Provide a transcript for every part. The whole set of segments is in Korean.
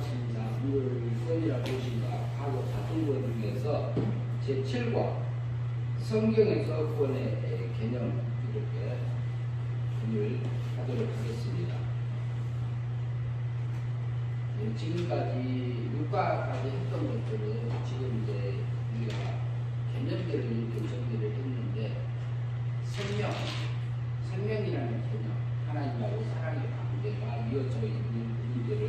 반갑습니다. 오늘 수업이라 보신가 하고 같은 것 중에서 제7과 성경에서 구원의 개념 이렇게 공유를 하도록 하겠습니다. 지금까지 6과까지 했던 것들은 지금 이제 우리가 개념들을 이렇게 정리를 했는데 생명이라는 개념, 하나님하고 사랑의 관계가 이어져 있는 부분들을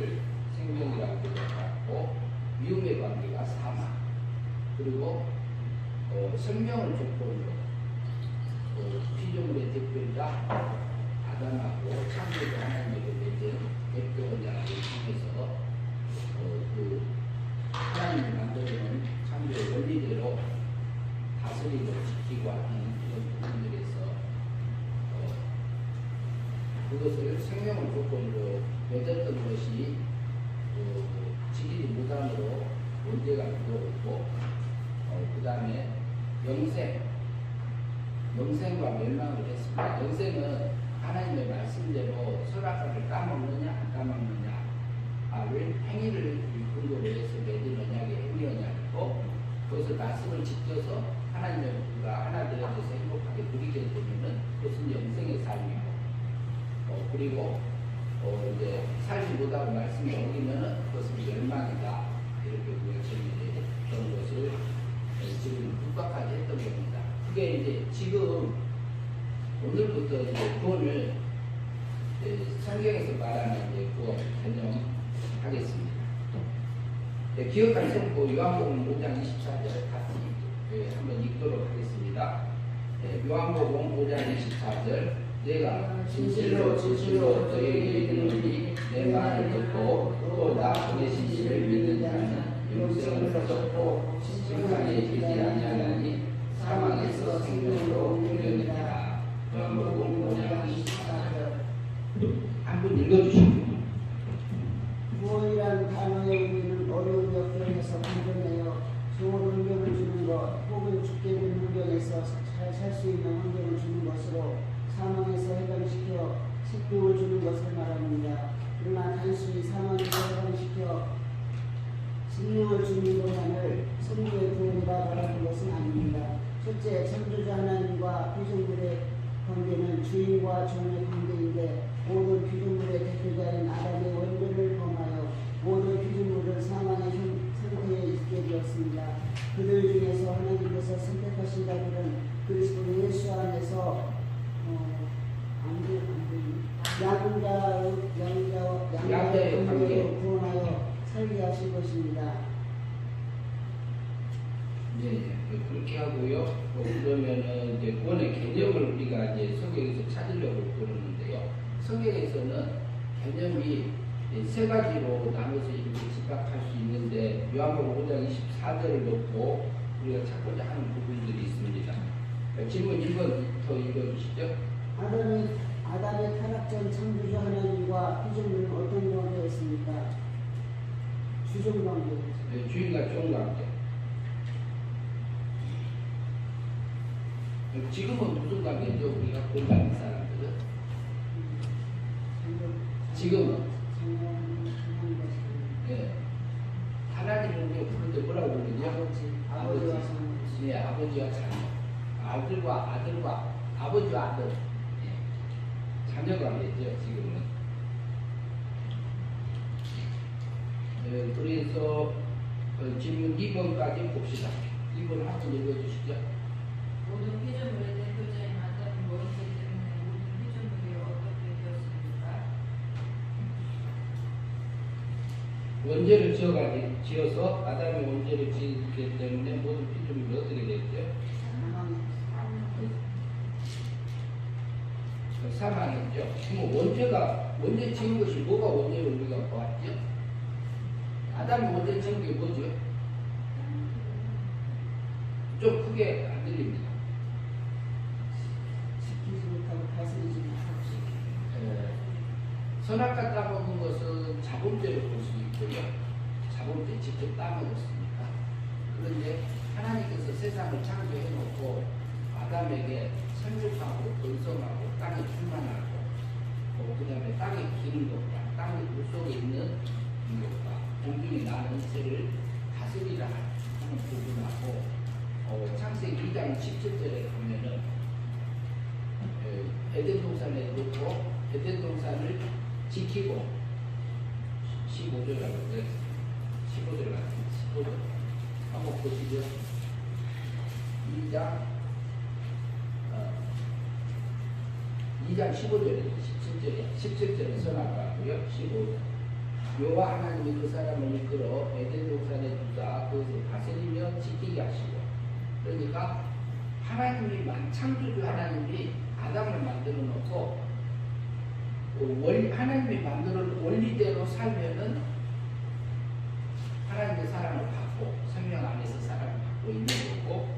생명이라고 부르고, 위험의 관계가 사망, 그리고 생명을 조건으로 피조물의 대표자 아담하고 창조주 하나님에게 맺은 대표 언약을 통해서 그 하나님이 만들어놓은 창조의 원리대로 다스리고 지키고 하는 이런 부분들에서 그것을 생명을 조건으로 맺었던 것이 지키지 못함으로 문제가 들어오고, 그 다음에 영생과 멸망을 했습니다. 영생은 하나님의 말씀대로 선악과를 까먹느냐 안 까먹느냐를 행위를 근거로 해서 맺은 언약의 행위 언약이고, 그것을 말씀을 지켜서 하나님의 우리가 하나 되어져서 행복하게 누리게 되면은 그것은 영생의 삶이고, 그리고 이제 살지 못하고 말씀이 어기면은 그것은 멸망이다, 이렇게 우리가 정리했던 것을 지금 6과까지 했던 겁니다. 그게 이제 지금 오늘부터 이제 구원을 성경에서 말하는 이제 구원 개념 하겠습니다. 기억할 성구 요한복음 5장 24절 같이 한번 읽도록 하겠습니다. 요한복음 5장 24절, 내가 진실로 너희에게 이르노니 내 말을 듣고 또 나 보내신 이를 믿는 자는 영생을 얻었고 심판에 이르지 아니하나니 사망에서 생명으로 옮겨니라. 요한복음 5장 24절 한번 읽어주시고. 구원이라는 단어의 의미는 어려운 역경에서 건져내어 좋은 환경을 주는 것, 혹은 죽게 된 환경에서 잘 살 수 있는 환경을 주는 것으로 사망에서 해방시켜 생명을 주는 것을 말합니다. 그러나 단순히 사망에서 해방시켜 생명을 주는 것만을 성도의 구원이라 말하는 것은 아닙니다. 첫째, 창조주 하나님과 피조물의 관계는 주인과 종의 관계인데, 모든 피조물의 대표자인 아담의 원죄를 범하여 모든 피조물을 사망의 상태에 있게 되었습니다. 그들 중에서 하나님께서 선택하신 자들은 그리스도 예수 안에서 양자의 관계로 구원하여 살게 하실 것입니다. 네, 그렇게 하고요. 그러면은 이제 구원의 개념을 우리가 이제 성경에서 찾으려고 그러는데요. 성경에서는 개념이 세 가지로 나눠서 이렇게 집합할 수 있는데, 요한복음 5장 24절을 놓고 우리가 찾고자 하는 부분들이 있습니다. 질문 1번부터 읽어주시죠. 아담의 타락 전 창조주 하나님과 피조물은 어떤 관계였습니까? 주종 관계. 네, 주인과 종 관계. 지금은 무슨 관계죠? 우리가 본 받는 사람들은? 지금은? 네. 하나님은 우리가 부를 때 뭐라고 부르죠? 아버지와 자녀. 네, 아버지와 자녀. 아버지와 아들. 네. 자녀 관계죠, 지금은. 네, 그래서 질문 2번까지 봅시다. 2번 한번 읽어주시죠. 모든 피조물의 대표자인 아담이 원죄 때문에 모든 피조물이 어떻게 되었습니까? 원죄를 지어서 아담이 원죄를 지었기 때문에 모든 피조물이 어떻게 됐죠? 사망했죠. 그럼 원죄 지은 것이 뭐가 원죄를 우리가 보았죠? 아담이 원죄 지은 게 뭐죠? 좀 크게 안 들립니다. 선악과 따먹은 것은 자범죄로 볼 수 있고요. 자범죄 직접 따먹었으니까. 그런데 하나님께서 세상을 창조해 놓고 아담에게 생육하고 번성하고 땅에 충만하고, 그 다음에 땅에 기는 것과 땅의 물속에 있는 것과 공중에 나는 새를 다스리라 하는 부분하고 창세기 2장 17절에 보면은 에덴 동산에 놓고 에덴 동산을 지키고 15절이라고 그랬어요. 15절 같은 15절 한번 보시죠. 2장 15절에 17절에 선악과고요. 15절 여호와 하나님이 그 사람을 이끌어 에덴 동산에 두사 그것을 다스리며 지키게 하시고 그러니까 하나님이 창조주 하나님이 아담을 만들어 놓고 하나님이 만들어 놓은 원리대로 살면은 하나님의 사랑을 받고 생명 안에서 사랑을 받고 있는 거고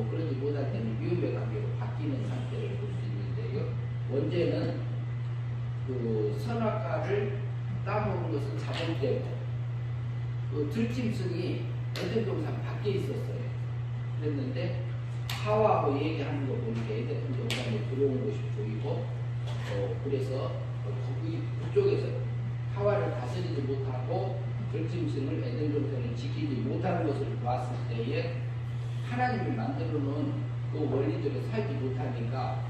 그러지 못할 때는 미움의 관계로 바뀌는 상태를 볼 수 있는데요. 원죄는 그 선악과를 따먹은 것은 자본되고 그 들짐승이 에덴 동산 밖에 있었어요. 그랬는데 하와하고 얘기하는 거 보니까 에덴 동산에 들어온 것이 보이고 그래서 그쪽에서 하와를 다스리지 못하고 들짐승을 에덴 동산에 지키지 못하는 것을 봤을 때에 하나님이 만들어 놓은 그 원리대로 살지 못하니까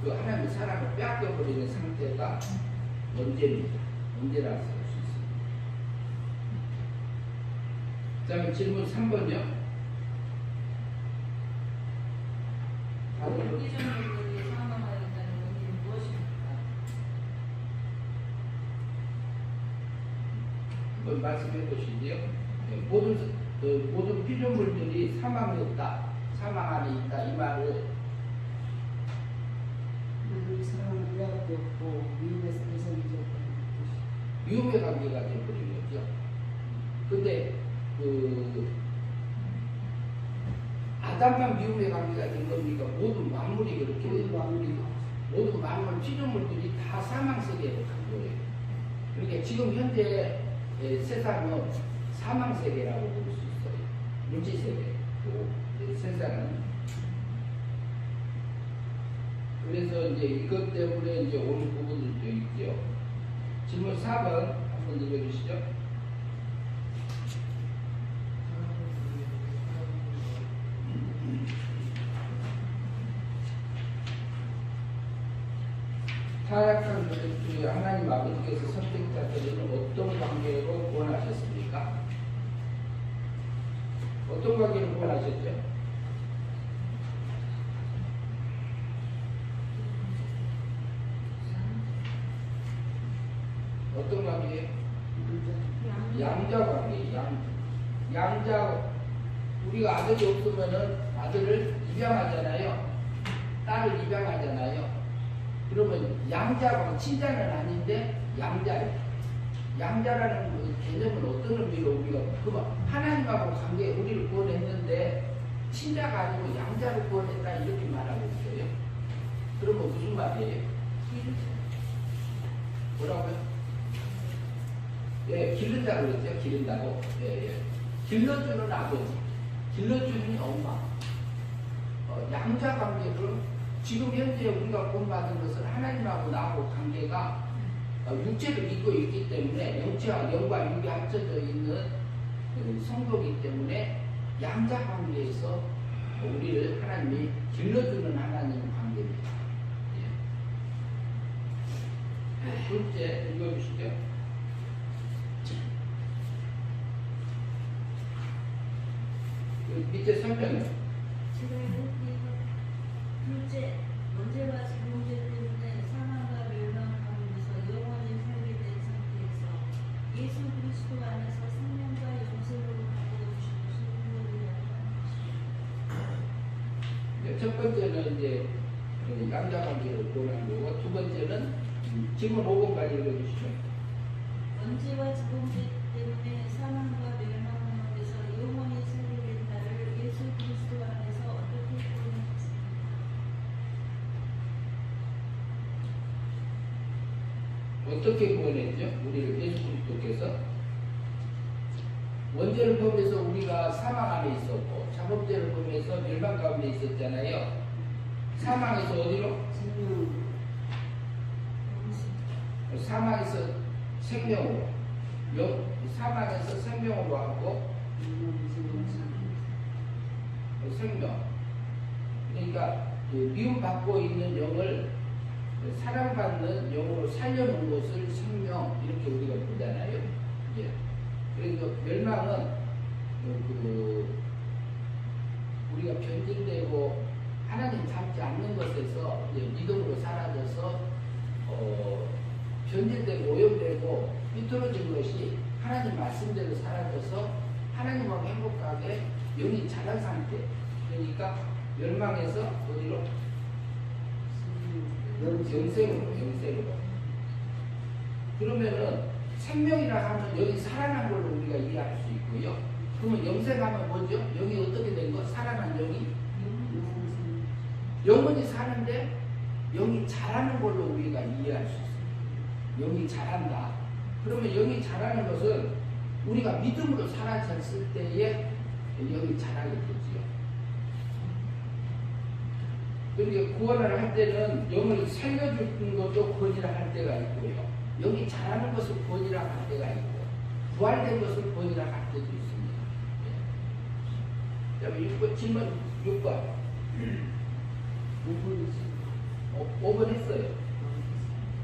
그 하나님의 사랑을 빼앗겨버리는 상태가 원죄입니다. 문제라고 할 수 있습니다. 그 다음에 질문 3번이요. 피조물들이 사망하였다는 원인은 무엇입니까? 한번 말씀해 보시지요. 모든 피조물들이 사망했다, 사망 안에 있다 이 말을 하나님의 사랑을 빼앗겼고 미움의 대상이 되었다는 뜻이. 미움의 관계가 되어버린 거죠. 근데 아담만 미움의 관계가 된 겁니까? 모든 만물이 그렇게 모든 만물 피조물들이 다 사망 세계로 간 거예요. 그러니까 지금 현재 세상은 사망 세계라고 볼 수 있어요. 물질 세계. 세상은 그래서 이제 이것 때문에 이제 오는 부분들도 있죠. 질문 4번 한번 읽어주시죠. 타락한 그들 중에 하나님 아버지께서 선택자들은 어떤 관계로 구원하셨습니까? 어떤 관계로 구원하셨죠? 어떤 관계예요? 양자 관계. 양자 우리가 아들이 없으면은 아들을 입양하잖아요. 딸을 입양하잖아요. 그러면 양자가 친자는 아닌데 양자예요. 양자라는 그 개념은 어떤 의미로 우리가 그만 하나님하고 관계 우리를 구원했는데 친자가 아니고 양자로 구원했다 이렇게 말하고 있어요. 그러면 무슨 말이에요? 뭐라고요? 예, 기른다고 그랬죠. 기른다고. 예. 길러주는 아버지, 길러주는 엄마. 양자 관계를 지금 현재 우리가 구원받은 것은 하나님하고 나하고 관계가 육체를 믿고 있기 때문에 영체와 영과 육이 합쳐져 있는 성도이기 때문에 양자 관계에서 우리를 하나님이 길러주는 하나님 관계입니다. 예. 둘째 읽어주시죠. 그 밑에 설명이요. 둘째, 문제와 문제 때문에 사망과 멸망 가운데서 영원히 살게 된 상태에서 예수 그리스도 안에서 생명과 영생으로 가져다 주시고 승리를 첫 번째는 이제 양자 관계를 구원한 거고 두 번째는 질문 5번까지 읽어주시죠. 문제와 문제 때문에 사망과 멸망 가운데서 영원히 살게 된 나를 예수 그리스도 안에서 어떻게 구원하셨습니까? 어떻게 구원했죠? 우리를 예수 그리스도께서 원죄를 범해서 우리가 사망 안에 있었고 자범죄를 범해서 멸망 가운데 있었잖아요. 사망에서 어디로? 생명 사망에서 생명으로 사망에서 생명으로 하고 생명. 그러니까 미움받고 있는 영을 사랑받는 영으로 살려놓은 것을 생명 이렇게 우리가 보잖아요. 예. 그래서 멸망은 우리가 변질되고 하나님 닮지 않는 것에서 믿음으로 사라져서 변질되고 오염되고 삐뚤어진 것이 하나님 말씀대로 사라져서 하나님하고 행복하게 영이 자란 상태. 그러니까 멸망에서 어디로? 영생으로. 그러면은 생명이라 하면 여기 살아난 걸로 우리가 이해할 수 있고요. 그러면 영생하면 뭐죠? 영이 어떻게 된 거? 살아난 영이 영원히 사는데 영이 자라는 걸로 우리가 이해할 수 있어요. 영이 자란다. 그러면 영이 자라는 것은 우리가 믿음으로 살아졌을 때에 영이 자라게 되지요. 그러니까 구원을 할 때는 영을 살려주는 것도 구원이라 할 때가 있고요. 영이 자라는 것을 구원이라 할 때가 있고 부활된 것을 구원이라 할 때도 있습니다. 그 다음에 6번, 질문 6번. 5번 했어요.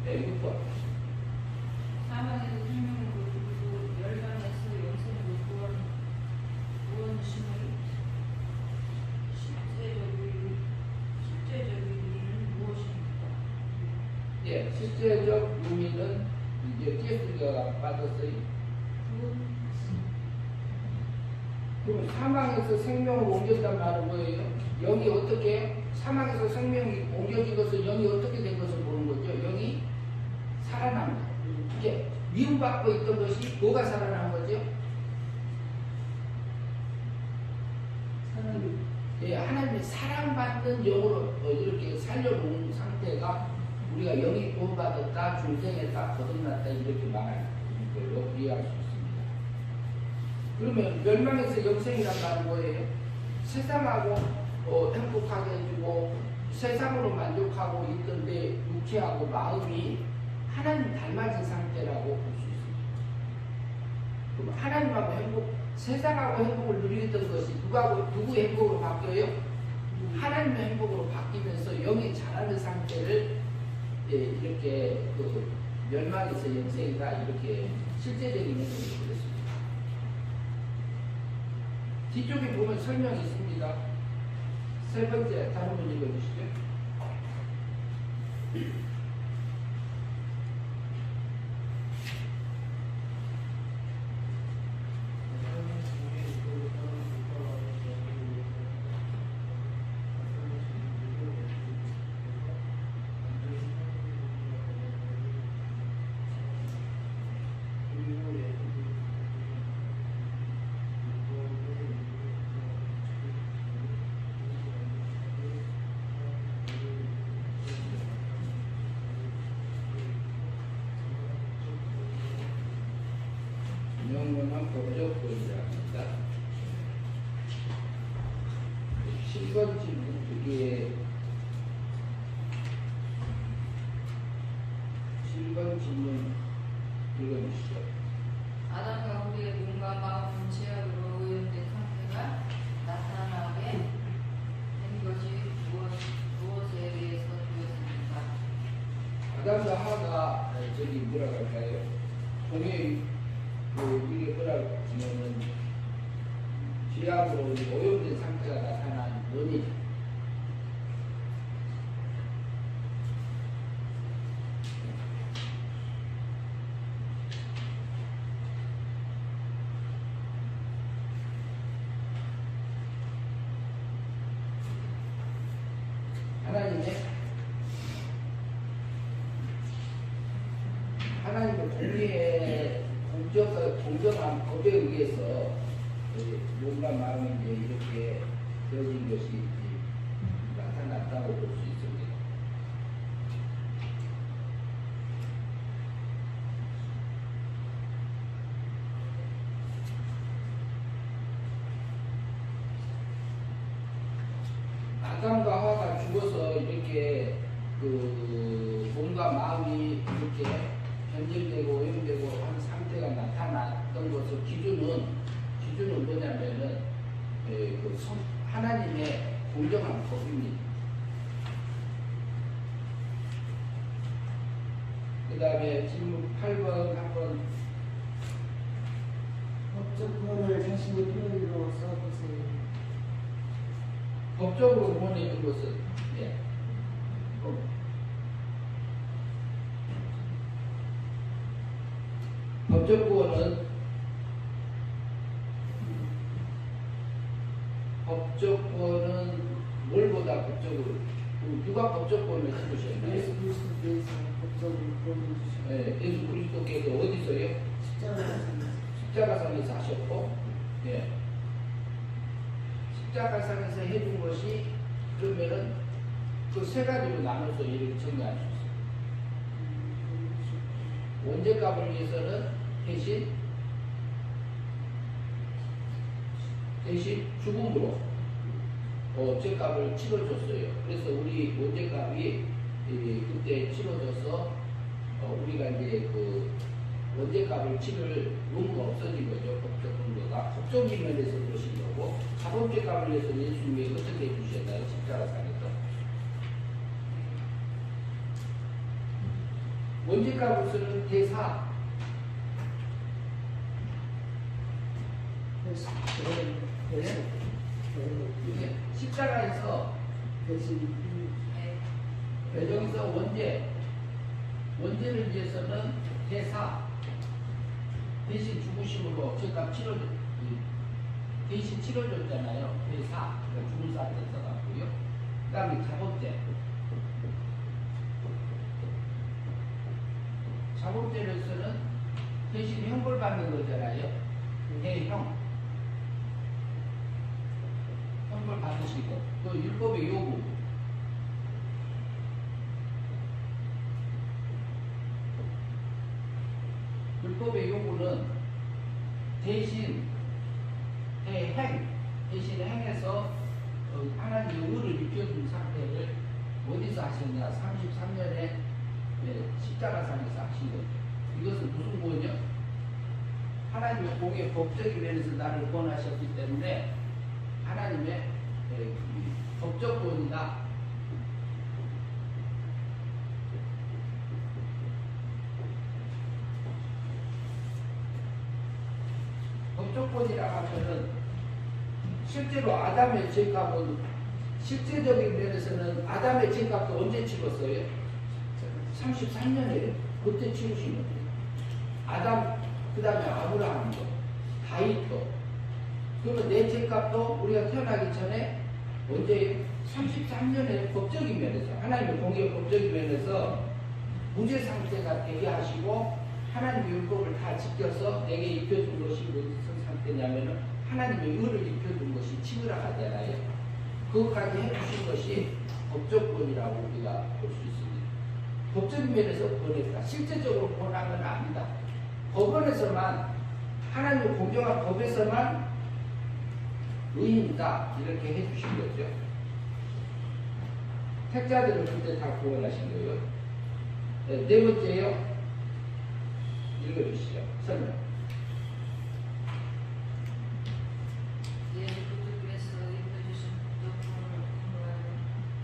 네, 6번. 사망에서 생명으로 그리고 멸망에서 영생으로 구원심을 실제적인 의미는 무엇입니까? 예, 실제적 의미는 이제 띠에스가 빠졌어요. 그럼 사망에서 생명으로 옮겼단 말은 뭐예요? 영이 어떻게 사망에서 생명이 옮겨진 것은 영이 어떻게 된 것을 보는 거죠? 영이 살아난 거. 이제 미움받고 있던 것이 뭐가 살아난 거죠? 예, 하나님의 사랑받는 영으로 이렇게 살려놓은 상태가 우리가 영이 구원받았다, 중생했다, 거듭났다 이렇게 말할 걸로 이해할 수 있습니다. 그러면 멸망에서 영생이란 말은 뭐예요? 세상하고 행복하게 해주고 세상으로 만족하고 있던데 유쾌하고 마음이 하나님 닮아진 상태라고 볼 수 있습니다. 그럼 하나님하고 세상하고 행복을 누리던 것이 누구의 행복으로 바뀌어요? 하나님의 행복으로 바뀌면서 영이 자라는 상태를 이렇게 멸망에서 영생이다 이렇게 실제적인 의미를 그렸습니다. 뒤쪽에 보면 설명이 있습니다. 세 번째 다른 분 읽어주시죠. 영원한 법적권이라 합니다. 7번 질문 그게 7번 질문 읽어주시죠. 아담과 우리의 몸과 마음은 죄악으로 오염된 상태가 나타나게 된 것이 무엇에 의해서 되었습니까? 아담과 하가 저기 뭐라고 할까요? 동해 이게 뭐라고 하면은 죄악으로 오염된 상태가 나타난 원인. 하나님의 공의의 공정한 법에 의해서 몸과 마음이 이제 이렇게 되어진 것이 나타났다고 볼 수 있습니다. 아담과 하와가 죽어서 이렇게 몸과 마음이 이렇게 변질되고 오염되고 한 상태가 나타난 8번 한번 법적 구원을 자신의 표현으로 써보세요. 법적으로 구원해 준 것은 예. 법적 구원은 뭘보다 법적으로 누가 법적 구원을 해주셨나요? 예수 그리스도께서 법적으로 구원해 주시고 예, 예수 그리스도께서 어디서요? 십자가상에서 하셨고, 예. 십자가상에서 해준 것이 그러면은 그 세 가지로 나눠서 이렇게 정리할 수 있어요. 원죄값을 위해서는 대신 죽음으로 죄값을 치러줬어요. 그래서 우리 원죄값이 그때 치러져서 우리가 이제 그 원죄값을 치를 의무가 없어진 거죠. 법적 근거가 법적인 면에서 그러신 거고, 자범죄값을 위해서 예수님이 어떻게 해주셨나요? 십자가상에서 원죄값을 쓰는 대사 이게 십자가에서 여기서 원죄를 위해서는 대사 대신 죽으심으로 죄값 대신 치러줬잖아요. 대사 그러니까 죽음사 대사 같고요. 그 다음에 자범죄로서는 대신 형벌받는 거잖아요. 대형 형벌 받으시고 또 율법의 요구 율법의 요구는 대신 행해서 하나님의 의를 입혀준 상태를 어디서 하셨냐? 33년에 십자가상에서 하신 거죠. 이것은 무슨 구원이요? 하나님의 공의 법적인 면에서 나를 구원하셨기 때문에 하나님의 법적 구원이다. 법적 구원이라고 하면은 실제로 아담의 죄값은 실제적인 면에서는 아담의 죄값도 언제 치렀어요? 33년에 그때 치르신 거예요. 아담, 그 다음에 아브라함도, 다윗도. 그러면 내 죄값도 우리가 태어나기 전에 언제 33년에 법적인 면에서 하나님의 공의 법적인 면에서 무죄 상태가 되게 하시고 하나님의 율법을 다 지켜서 내게 입혀준 것이 무슨 상태냐면은 하나님의 의를 입혀준 것이 치밀하잖아요. 그것까지 해주신 것이 법적 구원이라고 우리가 볼 수 있습니다. 법적인 면에서 구원했다. 실제적으로 구원한 건 아니다. 법원에서만 하나님의 공정한 법에서만 의인이다 이렇게 해주신 거죠. 택자들은 그때 다 구원하신 거예요. 네 번째요. 읽어주시죠. 설명. 그쪽에서 입혀주신 법적으로 근거하여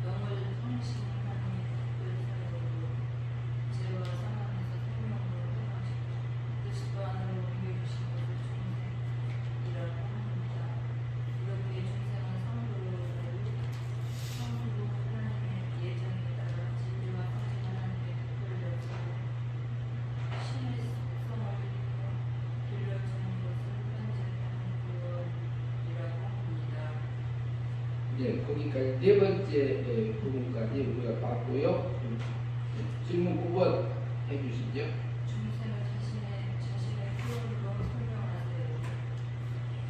영을 성신하는 특별사역으로 죄와 사망에서 생명으로 해방시켜 뜻과 안으로 옮겨주신 것을 중생이라고 합니다. 이렇게 중생은 성도를 하나님의 예정에 따라 진리와 성신 하나님의 특별을 여차고 신의 성을 빌려주는 것을 현재하는 구원이라고 합니다. 네, 거기까지 네 번째 부분까지 우리가 봤고요. 질문 9번 해주시죠. 중생을 자신의 표현으로 설명하세요.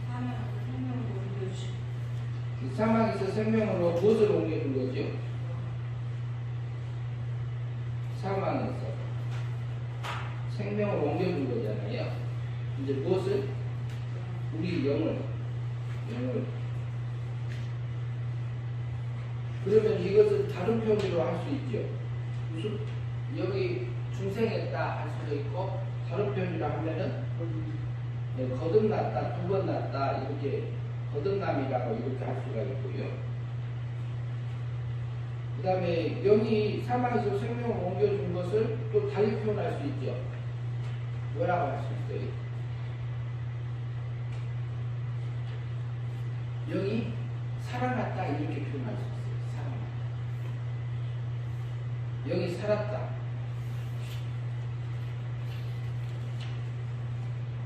사명에서 생명으로 옮겨주시고 그 사망에서 생명으로 무엇을 옮겨준 거죠? 사망에서 생명을 옮겨준 거잖아요. 이제 무엇을? 우리 영을. 그러면 이것을 다른 표현으로 할 수 있죠. 무슨 여기 중생했다 할 수도 있고 다른 표현이라 하면은 거듭났다, 두 번 났다 이렇게 거듭남이라고 이렇게 할 수가 있고요. 그 다음에 영이 사망에서 생명을 옮겨준 것을 또 달리 표현할 수 있죠. 뭐라고 할 수 있어요? 영이 살아났다 이렇게 표현할 수 있어요. 살아났다. 영이 살았다.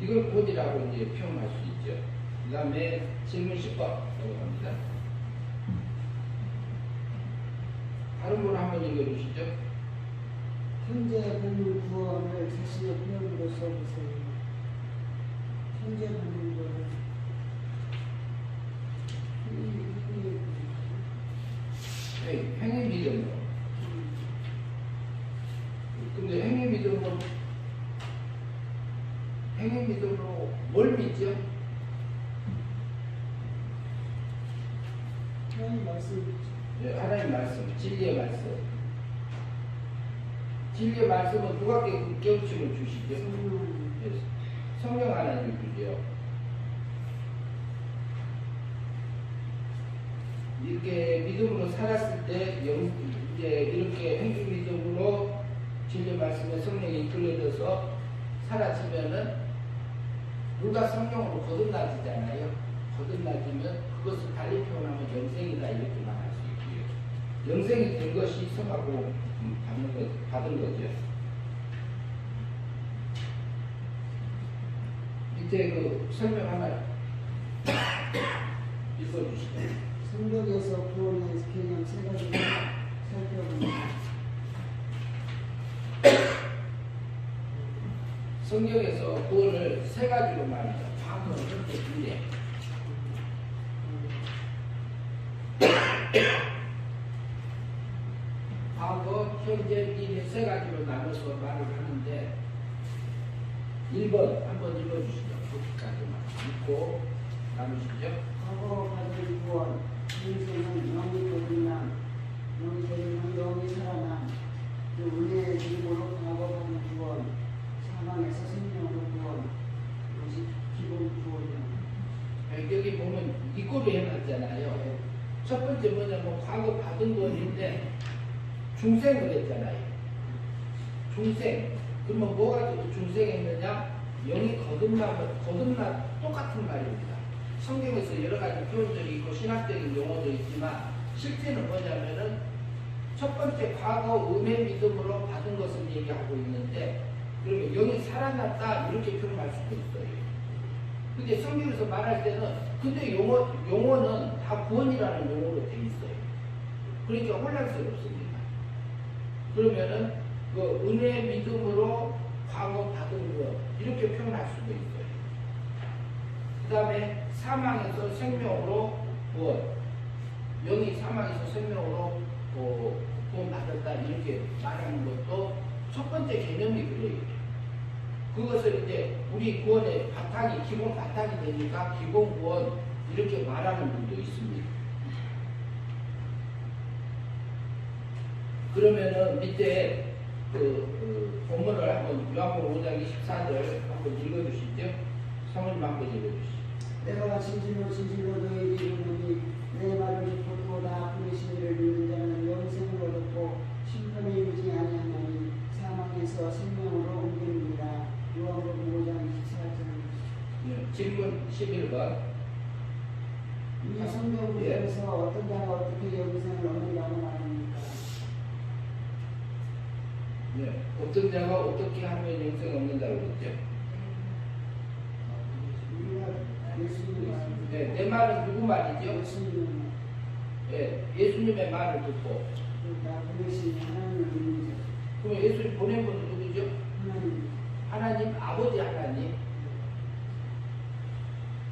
이걸 본이라고 이제 표현할 수 있죠. 그 다음에 질문 10번 넘어갑니다. 다른 분 한번 읽어주시죠. 현재 받는 구원을 자신의 표현으로 써보세요. 현재 받는 구원을 행위 믿음으로. 근데 행위 믿음으로 뭘 믿죠? 하나님 말씀 네, 하나님 말씀, 진리의 말씀. 진리의 말씀은 누가 깨우침을 주시죠? 네, 성령 하나님 주죠. 이렇게 믿음으로 살았을 때 이제 이렇게 행위 믿음으로 진리의 말씀에 성령이 이끌려져서 사라지면은 누가 성령으로 거듭나지잖아요. 거듭나지면 그것을 달리 표현하면 영생이다 이렇게 말할 수 있고요. 영생이 된 것이 성하고 받은 거죠. 밑에 그 설명 하나 읽어주시죠. 성경에서 구원의 개념 세 가지를 살펴봅니다. 성경에서 구원을 세 가지로 말합니다. 과거, 현재, 미래. 과거, 현재, 미래 세 가지로 나눠서 말을 하는데 1번 한번 읽어주시죠. 거기까지만 읽고 나누시죠. 과거 받은 구원, 인생은 영이 거듭남, 영이 거듭남, 영이 살아남, 그 은혜의 힘으로 과거 받은 구원, 사망에서 생명으로 구원, 이것이 기본 구원이에요. 여기 보면 이꼴로 해놨잖아요. 첫 번째 뭐냐면 과거 받은 구원인데 중생을 했잖아요. 중생. 그러면 뭐가 중생했느냐? 영이 거듭나 똑같은 말입니다. 성경에서 여러 가지 표현들이 있고 신학적인 용어도 있지만 실제는 뭐냐면은 첫 번째 과거 은혜 믿음으로 받은 것을 얘기하고 있는데 그러면 영이 살아났다 이렇게 표현할 수도 있어요. 근데 성경에서 말할 때는 근데 용어는 다 구원이라는 용어로 돼 있어요. 그러니까 혼란스럽습니다. 그러면은 그 은혜 믿음으로 과거 받은 것 이렇게 표현할 수도 있어요. 그 다음에 사망에서 생명으로 구원, 영이 사망에서 생명으로 구원 받았다 이렇게 말하는 것도 첫 번째 개념이 그래요. 그것을 이제 우리 구원의 바탕이 기본 바탕이 되니까 기본 구원 이렇게 말하는 분도 있습니다. 그러면은 밑에 본문을 한번 요한복음 5장 24절 한번 읽어주시죠. 성우님 한번 읽어주시죠. 내가 진실로 진실로 너희에게 이르노니 내 말을 듣고 또 나 보내신 이를 믿는 자는 영생을 얻고 심판에 이르지 아니하나니 사망에서 생명으로 옮깁니다. 요한복음 5장 24절. 네, 질문 11번. 이 성경 구절에서 어떤 자가 어떻게 영생을 얻는다고 말합니까? 네, 어떤 자가 어떻게 하면 영생 얻는다고 그랬죠? 우리가 예수님 말, 네, 내 말은 누구 말이죠? 예수님 네, 예수님의 말을 듣고. 나 보내신 하나님을 믿는 자. 그럼 예수님 보낸 분은 누구죠? 하나님. 하나님, 아버지 하나님.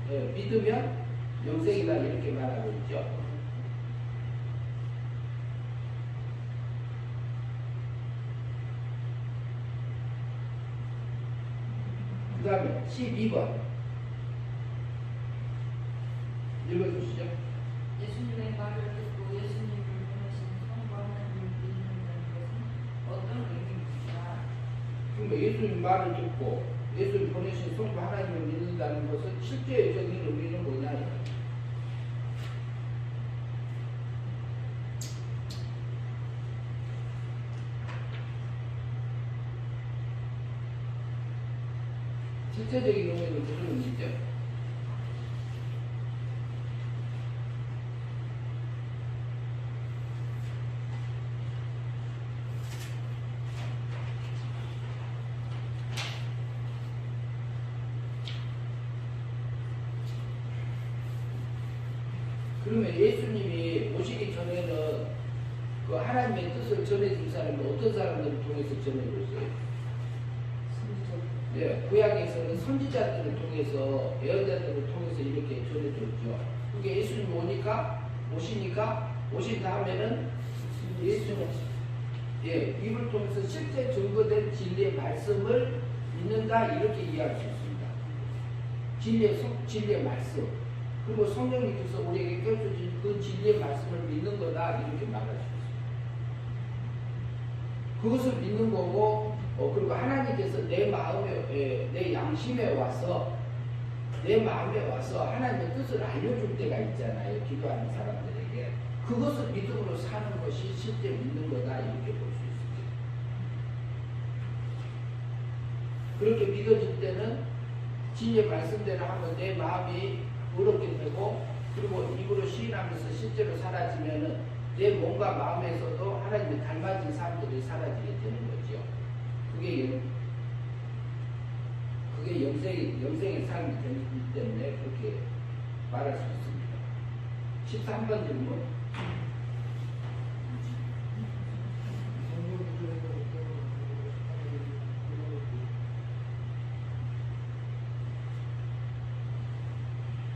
네, 믿으면 영생이다 이렇게 말하고 있죠. 그 다음에 12번 읽어주시죠. 예수님의 말을 듣고 예수님을 보내신 성부 하나님을 믿는다는 것은 어떤 의미입니까? 그러니까 예수님 말을 듣고 예수님 보내신 성부 하나님을 믿는다는 것은 실제적인 의미는 뭐냐? 실제적인 의미로 무슨 의미죠? 그러면 예수님이 오시기 전에는 그 하나님의 뜻을 전해준 사람은 어떤 사람들을 통해서 전해줬어요? 네, 구약에서는 선지자들을 통해서, 예언자들을 통해서 이렇게 전해줬죠. 그게 예수님이 오시니까, 오신 다음에는 예수님, 예, 입을 통해서 실제 증거된 진리의 말씀을 믿는다, 이렇게 이해할 수 있습니다. 진리의 말씀. 그리고 성령님께서 우리에게 껴주신 그 진리의 말씀을 믿는 거다, 이렇게 말할 수 있습니다. 그것을 믿는 거고, 그리고 하나님께서 내 마음에, 내 양심에 와서, 내 마음에 와서 하나님의 뜻을 알려줄 때가 있잖아요. 기도하는 사람들에게. 그것을 믿음으로 사는 것이 실제 믿는 거다, 이렇게 볼 수 있습니다. 그렇게 믿어질 때는 진리의 말씀대로 하면 내 마음이 어렵게 되고, 그리고 입으로 시인하면서 실제로 사라지면은 내 몸과 마음에서도 하나님의 닮아진 사람들이 사라지게 되는 거죠. 그게 영생의 삶이 되기 때문에 그렇게 말할 수 있습니다. 13번 질문.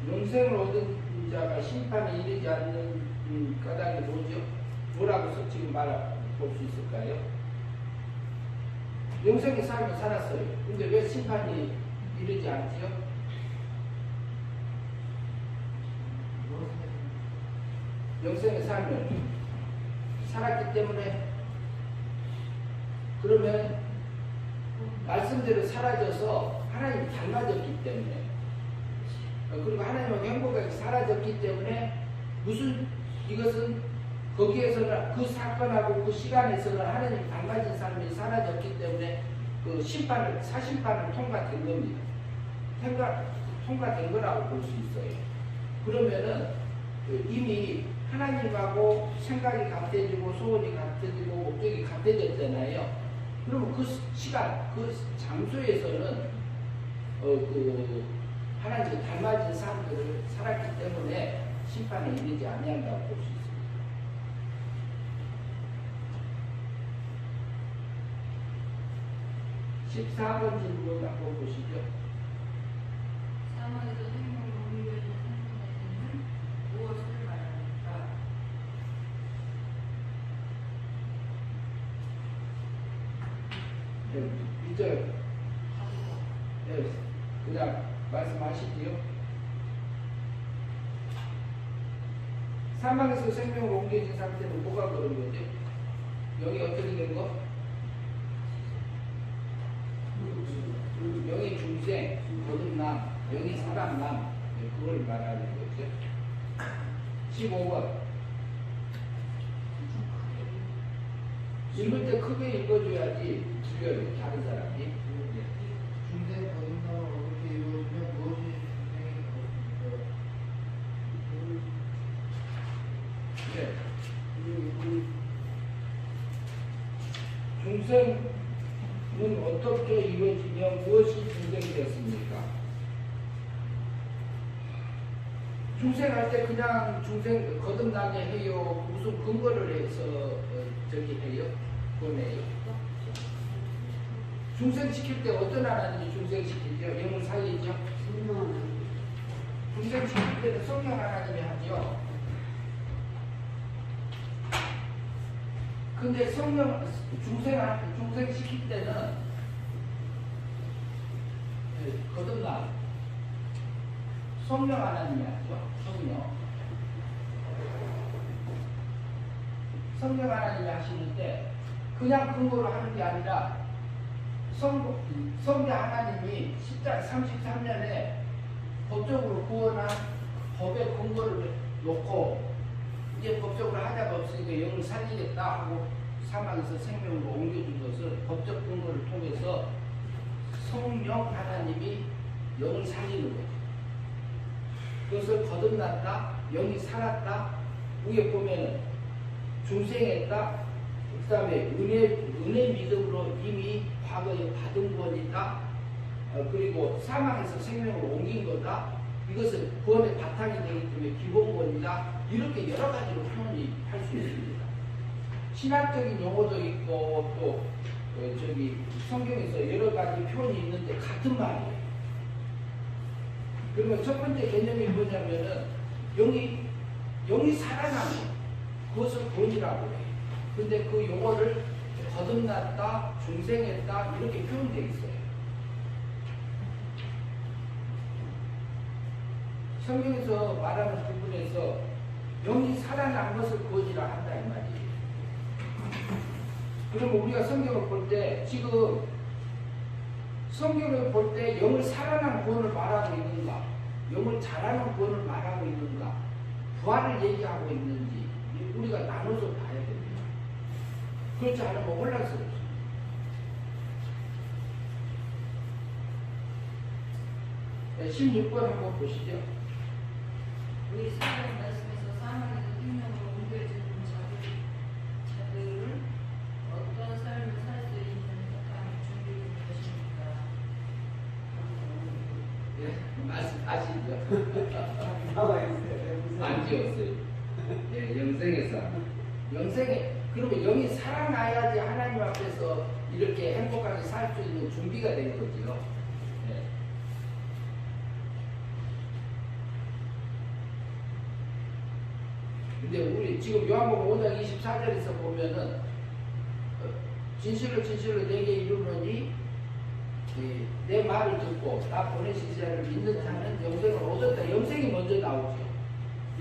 영생을 얻은 자가 심판에 이르지 않는 까닭이 뭐죠? 뭐라고 지금 볼 수 있을까요? 영생의 삶을 살았어요. 근데 왜 심판이 이르지 않지요? 영생의 삶을 살았기 때문에, 그러면 말씀대로 사라져서 하나님이 닮아졌기 때문에, 그리고 하나님의 행복하게 사라졌기 때문에, 이것은 거기에서는 그 사건하고 그 시간에서는 하나님 닮아진 사람이 사라졌기 때문에 그 사심판을 통과된 겁니다. 통과된 거라고 볼 수 있어요. 그러면은 이미 하나님하고 생각이 같아지고 소원이 같아지고 목적이 같아졌잖아요. 그러면 그 시간, 그 장소에서는 그 하나님이 닮아진 사람들을 살았기 때문에 심판에 이르지 아니한다고 볼 수 있습니다. 14번 질문 한번 보시죠. 사망에서 생명을 옮겨진 상태에는 무엇을 말합니까? 네, 이제 그냥 말씀하시지요. 사망에서 생명을 옮겨진 상태는 뭐가 그런 거죠? 영이 어떻게 된 거? 영이 중생, 거듭남, 영이 살아남, 그걸 말하는 거죠. 15번. 읽을 때 크게 읽어줘야지 들려요, 다른 사람이. 중생 거듭남을 어떻게 이루어지면 무엇이 중생이 되었습니까? 네. 중생은 어떻게 이루어지며 무엇이 중생이 됐습니까? 중생할 때 그냥 중생 거듭나게 해요? 무슨 근거를 해서 저기 해요? 보내요? 중생시킬 때 어떤 하나님이 중생시키죠? 영을 살리죠? 중생시킬 때는 성령 하나님이 하죠. 근데 중생시킬 때는 거듭남 성령 하나님이 하죠. 성령 하나님이 하시는데 그냥 근거로 하는 게 아니라 성자 하나님이 33년에 법적으로 구원한 법의 근거를 놓고 이제 법적으로 하자가 없으니까 영을 살리겠다 하고 사망에서 생명으로 옮겨준 것을 법적 근거를 통해서 성령 하나님이 영을 살리는 거죠. 그것을 거듭났다, 영이 살았다, 위에 보면은 중생했다, 그 다음에 은혜 믿음으로 이미 과거에 받은 구원이다, 그리고 사망에서 생명으로 옮긴 거다, 이것은 구원의 바탕이 되기 때문에 기본권이다, 이렇게 여러 가지로 표현이 할 수 있습니다. 신학적인 용어도 있고 또 성경에서 여러 가지 표현이 있는데 같은 말이에요. 그러면 첫 번째 개념이 뭐냐면은 영이 살아나는 그것을 구원이라고 해요. 근데 그 용어를 거듭났다, 중생했다 이렇게 표현되어 있어요. 성경에서 말하는 부분에서 영이 살아난 것을 구원이라 한다 이 말이에요. 그러면 우리가 성경을 볼 때 지금 성경을 볼 때 영을 살아난 구원을 말하고 있는가, 영을 잘하는 구원을 말하고 있는가, 부활을 얘기하고 있는지 우리가 나눠서 봐야 됩니다. 그렇지 않으면 혼란스럽습니다. 16번 한번 보시죠. 우리 성경 말씀에서 사망에서 생명으로 옮겨지는 자들을 어떤 삶을 살 수 있는 사람이 준비된 것입니까? 예, 말씀 아시죠? 나와 있어요. 안 지웠어요. 예, 영생에 그러면 영이 살아나야지 하나님 앞에서 이렇게 행복하게 살 수 있는 준비가 된 거지요. 예. 근데 우리 지금 요한복음 5장 24절에서 보면은 진실로 내게 이르노니 내 말을 듣고 나 보내신 자를 믿는 자는 영생을 얻었다. 영생이 먼저 나오죠.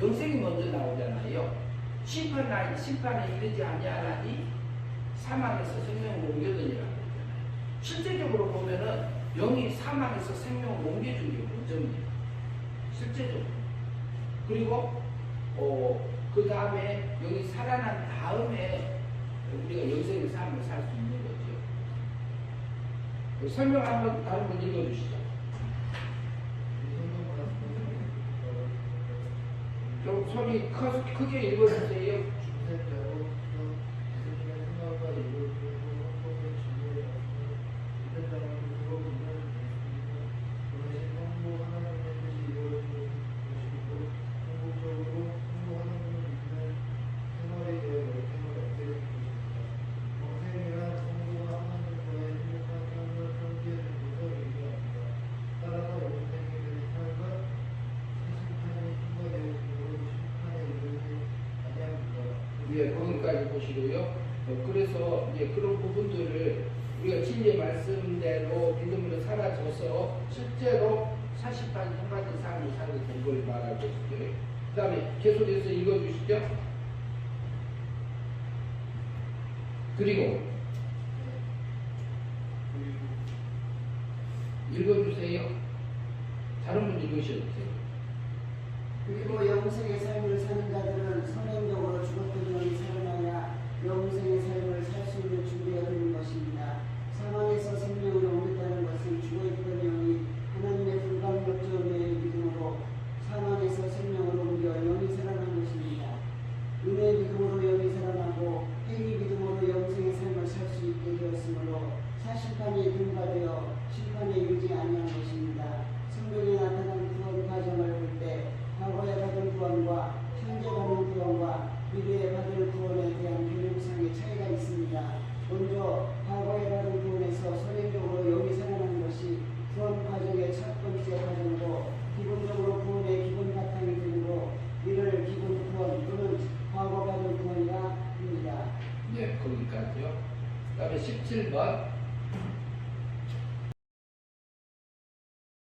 영생이 먼저 나오잖아요. 심판에 이르지 아니하나니 사망에서 생명을 옮겨드니라고 했잖아요. 실제적으로 보면은 영이 사망에서 생명을 옮겨준 게 먼저입니다. 실제적으로. 그리고 그 다음에 영이 살아난 다음에 우리가 영생의 삶을 살 수 있는 거죠. 설명 한번 다른 분 읽어주시죠. 좀 소리 크게 읽어주세요. 예, 거기까지 보시고요. 그래서 이제 그런 부분들을 우리가 진리의 말씀대로 믿음으로 사라져서 실제로 40판 통과된 삶을 살게 된 걸 말하고 있어요. 그 다음에 계속해서 읽어주시죠. 그리고 읽어주세요. 다른 분 읽으셔도 돼요. 그리고 영생의 삶을 사는 자들은 선행적으로 죽었던 영이 살아나야 영생의 삶을 살 수 있는 준비가 되는 것입니다. 사망에서 생명으로 옮겼다는 것은 죽어있던 영이 하나님의 불가역적의 믿음으로 사망에서 생명으로 옮겨 영이 살아난 것입니다. 은혜 믿음으로 영이 살아나고 행위 믿음으로 영생의 삶을 살 수 있게 되었으므로 사실판에 등가되어 심판에 이르지 아니한 것입니다. 성경에 나타난 구원 과정을 볼 때 과거에 받은 구원과 현재 받는 구원과 미래에 받을 구원에 대한 개념상의 차이가 있습니다. 먼저 과거에 받은 구원에서 선행적으로 영이 살아나는 것이 구원 과정의 첫 번째 과정으로 기본적으로 구원의 기본 바탕이 되므로 이를 기본 구원 또는 과거 받은 구원이라 합니다. 네, 거기까지요. 그 다음에 17번